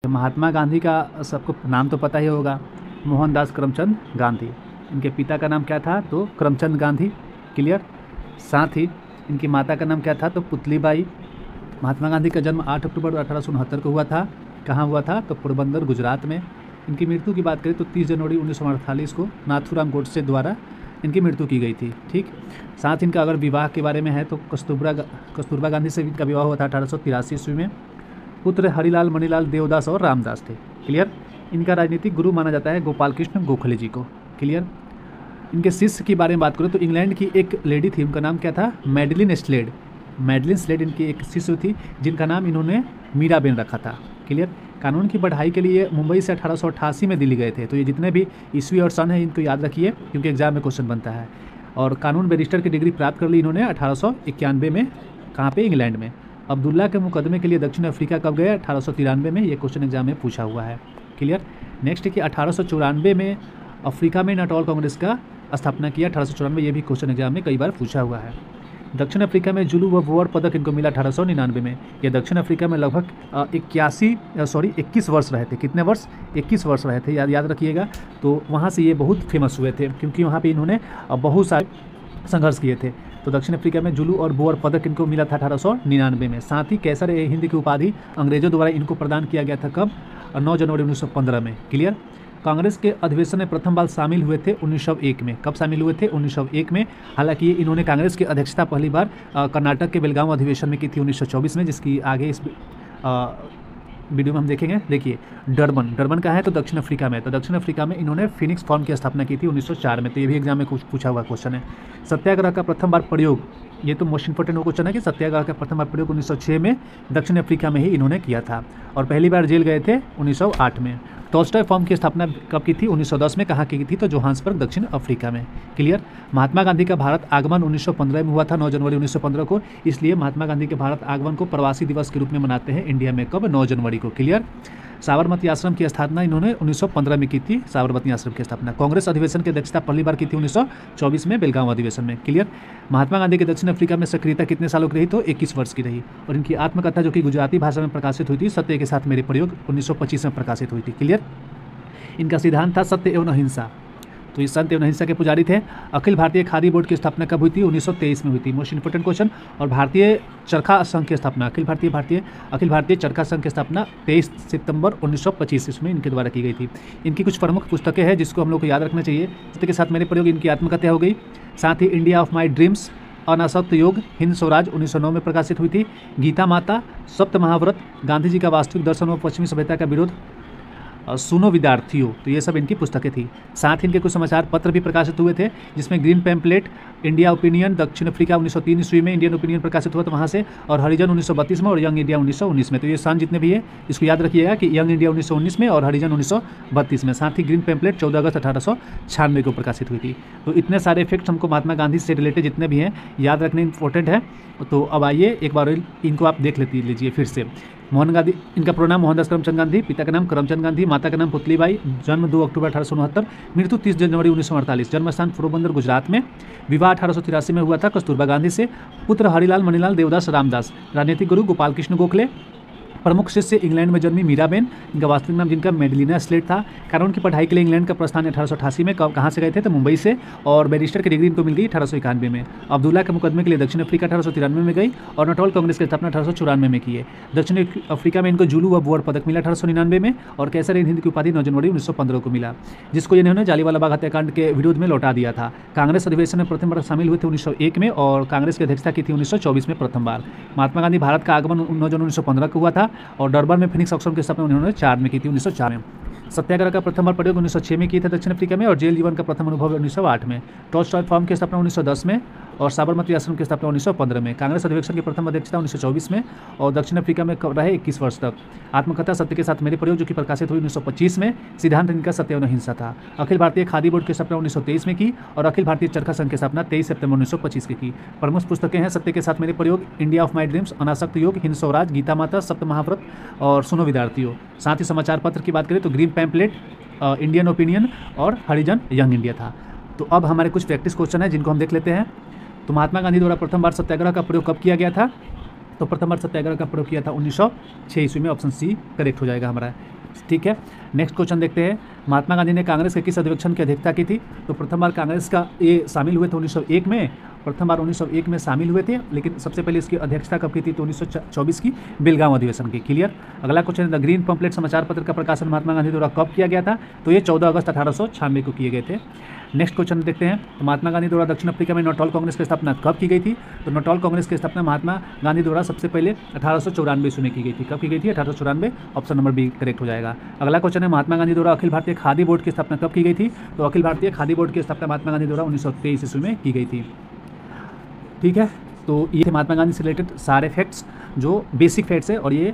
तो महात्मा गांधी का सबको नाम तो पता ही होगा, मोहनदास करमचंद गांधी। इनके पिता का नाम क्या था? तो करमचंद गांधी। क्लियर। साथ ही इनकी माता का नाम क्या था? तो पुतलीबाई। महात्मा गांधी का जन्म 8 अक्टूबर 1869 को हुआ था। कहाँ हुआ था? तो पोरबंदर, गुजरात में। इनकी मृत्यु की बात करें तो 30 जनवरी 1948 को नाथूराम गोडसे द्वारा इनकी मृत्यु की गई थी। ठीक। साथ इनका अगर विवाह के बारे में है तो कस्तूरबा गांधी से इनका विवाह हुआ था 1883 ईस्वी में। पुत्र हरिलाल, मणिलाल, देवदास और रामदास थे। क्लियर। इनका राजनीतिक गुरु माना जाता है गोपाल कृष्ण गोखले जी को। क्लियर। इनके शिष्य की बारे में बात करें तो इंग्लैंड की एक लेडी थी, उनका नाम क्या था? Madeline slayed. मैडलिन स्लेड इनकी एक शिष्य थी जिनका नाम इन्होंने मीराबेन रखा था। क्लियर। कानून की पढ़ाई के लिए मुंबई से 1888 में दिल्ली गए थे। तो ये जितने भी ईस्वी और सन है इनको याद रखिए क्योंकि एग्जाम में क्वेश्चन बनता है। और कानून बैरिस्टर की डिग्री प्राप्त कर ली इन्होंने 1891 में। कहाँ पे? इंग्लैंड में। अब्दुल्ला के मुकदमे के लिए दक्षिण अफ्रीका कब गए? 1893 में। ये क्वेश्चन एग्जाम में पूछा हुआ है। क्लियर। नेक्स्ट है कि 1894 में अफ्रीका में नाटोल कांग्रेस का स्थापना किया। 1894 ये भी क्वेश्चन एग्जाम में कई बार पूछा हुआ है। दक्षिण अफ्रीका में जुलू व बोअर पदक इनको मिला 1899 में। ये दक्षिण अफ्रीका में लगभग 21 वर्ष रहे थे। कितने वर्ष? 21 वर्ष रहे थे, याद रखिएगा। तो वहाँ से ये बहुत फेमस हुए थे क्योंकि वहाँ पे इन्होंने बहुत सारे संघर्ष किए थे। तो दक्षिण अफ्रीका में जुलू और बोअर पदक इनको मिला था 1899 में। साथ ही कैसर ए हिंद की उपाधि अंग्रेजों द्वारा इनको प्रदान किया गया था। कब? 9 जनवरी 1915 में। क्लियर। कांग्रेस के अधिवेशन में प्रथम बार शामिल हुए थे 1901 में। कब शामिल हुए थे? 1901 में। हालांकि इन्होंने कांग्रेस की अध्यक्षता पहली बार कर्नाटक के बेलगांव अधिवेशन में की थी 1924 में, जिसकी आगे इस वीडियो में हम देखेंगे। देखिए, डरबन का है तो दक्षिण अफ्रीका में। तो दक्षिण अफ्रीका में इन्होंने फिनिक्स फॉर्म की स्थापना की थी 1904 में। तो ये भी एग्जाम में कुछ पूछा हुआ क्वेश्चन है। सत्याग्रह का प्रथम बार प्रयोग, ये तो मोस्ट इंपोर्टेंट क्वेश्चन है कि सत्याग्रह का प्रथम बार प्रयोग 1906 में दक्षिण अफ्रीका में ही इन्होंने किया था। और पहली बार जेल गए थे 1908 में। टॉल्स्टॉय फॉर्म की स्थापना कब की थी? 1910 में। कहाँ की थी? तो जोहान्सबर्ग, दक्षिण अफ्रीका में। क्लियर। महात्मा गांधी का भारत आगमन 1915 में हुआ था, 9 जनवरी 1915 को। इसलिए महात्मा गांधी के भारत आगमन को प्रवासी दिवस के रूप में मनाते हैं इंडिया में। कब? 9 जनवरी को। क्लियर। साबरमती आश्रम की स्थापना इन्होंने 1915 में की थी। साबरमती आश्रम की स्थापना। कांग्रेस अधिवेशन की अध्यक्षता पहली बार की थी 1924 में, बेलगांव अधिवेशन में। क्लियर। महात्मा गांधी की दक्षिण अफ्रीका में सक्रियता कितने सालों की रही? तो 21 वर्ष की रही। और इनकी आत्मकथा जो कि गुजराती भाषा में प्रकाशित हुई थी, सत्य के साथ मेरे प्रयोग, 1925 में प्रकाशित हुई थी। क्लियर। इनका सिद्धांत था सत्य एवं अहिंसा। तो ये सत्य एवं अहिंसा के पुजारी थे। अखिल भारतीय खादी बोर्ड की स्थापना कब हुई थी? 1923 में हुई थी। Most important question. और भारतीय चरखा संघ की स्थापना, अखिल भारतीय चरखा संघ की स्थापना 23 सितंबर 1925 इसमें इनके द्वारा की गई थी। इनकी कुछ प्रमुख पुस्तकें हैं जिसको हम लोग को याद रखना चाहिए। सत्य के साथ मेरे प्रयोग, इनकी आत्मकथा हो गई। साथ ही इंडिया ऑफ माई ड्रीम्स, अनासक्त योग, हिंद स्वराज 1909 में प्रकाशित हुई थी। गीता माता, सप्त महाव्रत, गांधी जी का वास्तविक दर्शन व पश्चिमी सभ्यता का विरोध, सुनो विद्यार्थियों। तो ये सब इनकी पुस्तकें थी। साथ ही इनके कुछ समाचार पत्र भी प्रकाशित हुए थे जिसमें ग्रीन पैम्पलेट, इंडिया ओपिनियन, दक्षिण अफ्रीका 1903 ईस्वी में इंडियन ओपिनियन प्रकाशित हुआ था वहाँ से, और हरिजन 1932 में और यंग इंडिया 1919 में। तो ये सन जितने भी है इसको याद रखिएगा कि यंग इंडिया 1919 में और हरिजन 1932 में। साथ ही ग्रीन पैम्पलेट 14 अगस्त 1896 को प्रकाशित हुई थी। तो इतने सारे फैक्ट्स हमको महात्मा गांधी से रिलेटेड जितने भी हैं याद रखने इंपॉर्टेंट है। तो अब आइए एक बार इनको आप देख लीजिए फिर से। मोहन गांधी, इनका पूरा नाम मोहनदास करमचंद गांधी, पिता का नाम करमचंद गांधी, माता का नाम पुतलीबाई, जन्म 2 अक्टूबर 1869, मृत्यु 30 जनवरी 1948, जन्म स्थान पोरबंदर, गुजरात में, विवाह 1883 में हुआ था कस्तूरबा गांधी से, पुत्र हरिलाल, मणिलाल, देवदास, रामदास, राजनीतिक गुरु गोपाल कृष्ण गोखले, प्रमुख शिष्य इंग्लैंड में जन्मी मीराबेन, इनका वास्तविक नाम जिनका मेडलिना स्लेट था। कानून की पढ़ाई के लिए इंग्लैंड का प्रस्थान 1888 में कहाँ से गए थे? तो मुंबई से, और बैरिस्टर की डिग्री इनको मिल गई 1891 में। अब्दुल्ला के मुकदमे के लिए दक्षिण अफ्रीका 1893 में गई, और नाटोल कांग्रेस की स्थापना 1894 में की है। दक्षिण अफ्रीका में इनको जुलू व बोअर पदक मिला 1899 में, और कैसर ए हिंद की उपाधि 9 जनवरी 1915 को मिला, जिसको इन्होंने जालियांवाला बाग हत्याकांड के विरोध में लौटा दिया था। कांग्रेस अधिवेशन में प्रथम बार शामिल हुए थे 1901 में, और कांग्रेस की अध्यक्षता की थी 1924 में प्रथम बार। महात्मा गांधी भारत का आगमन 9 जनवरी 1915 को हुआ था, और डरबन में फिनिक्स ऑक्शन की स्थापना उन्होंने 4 में की थी, 1904 में। सत्याग्रह का प्रथम बार प्रयोग 1906 में किया था दक्षिण अफ्रीका में, और जेल जीवन का प्रथम अनुभव 1908 में। टॉल्स्टॉय फॉर्म की स्थापना 1910 में, और साबरमती आश्रम की स्थापना 1915 में। कांग्रेस अधिवेशन की प्रथम अध्यक्षता 1924 में, और दक्षिण अफ्रीका में रहे 21 वर्ष तक। आत्मकथा सत्य के साथ मेरे प्रयोग जो कि प्रकाशित हुई 1925 में। सिद्धांत इनका सत्य एवं अहिंसा था। अखिल भारतीय खादी बोर्ड की स्थापना 1923 में की, और अखिल भारतीय चरखा संघ की स्थापना 23 सितंबर 1925 की। प्रमुख पुस्तकें हैं सत्य के साथ मेरे प्रयोग, इंडिया ऑफ माई ड्रीम्स, अनासक्त योग, हिंद स्वराज, गीता माता, सप्त महाव्रत, और सुनो विद्यार्थियों। साथ ही समाचार पत्र की बात करें तो ग्रीन पैम्पलेट, इंडियन ओपिनियन, और हरिजन यंग इंडिया था। तो अब हमारे कुछ प्रैक्टिस क्वेश्चन है जिनको हम देख लेते हैं। तो महात्मा गांधी द्वारा प्रथम बार सत्याग्रह का प्रयोग कब किया गया था? तो प्रथम बार सत्याग्रह का प्रयोग किया था 1906 ईस्वी में। ऑप्शन सी करेक्ट हो जाएगा हमारा। ठीक है। नेक्स्ट क्वेश्चन देखते हैं, महात्मा गांधी ने कांग्रेस के किस अधिवेशन की अध्यक्षता की थी? तो प्रथम बार कांग्रेस का ये शामिल हुए थे 1901 में, प्रथम बार 1901 में शामिल हुए थे, लेकिन सबसे पहले इसकी अध्यक्षता कब की थी? तो 1924 की बेलगांव अधिवेशन की। क्लियर। अगला क्वेश्चन, द ग्रीन पंपलेट समाचार पत्र का प्रकाशन महात्मा गांधी द्वारा कब किया गया था? तो ये 14 अगस्त 1896 को किए गए थे। नेक्स्ट क्वेश्चन देखते हैं, तो महात्मा गांधी द्वारा दक्षिण अफ्रीका में नौटॉल कांग्रेस की स्थापना कब की गई थी? तो नौटॉल कांग्रेस की स्थापना महात्मा गांधी द्वारा सबसे पहले 1894 में की गई थी। कब की गई थी? 1894, ऑप्शन नंबर बी करेक्ट हो जाएगा। अगला क्वेश्चन है, महात्मा गांधी द्वारा अखिल भारतीय खादी बोर्ड की स्थापना कब की गई थी? तो अखिल भारतीय खादी बोर्ड की स्थापना महात्मा गांधी द्वारा 1923 ईस्वी में की गई थी। ठीक है, तो ये थे महात्मा गांधी से रिलेटेड सारे फैक्ट्स जो बेसिक फैक्ट्स है और ये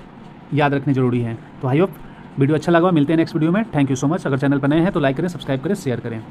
याद रखने जरूरी हैं। तो आई होप वीडियो अच्छा लगा, मिलते हैं नेक्स्ट वीडियो में। Thank you so much. अगर चैनल पर नए हैं तो लाइक करें, सब्सक्राइब करें, शेयर करें।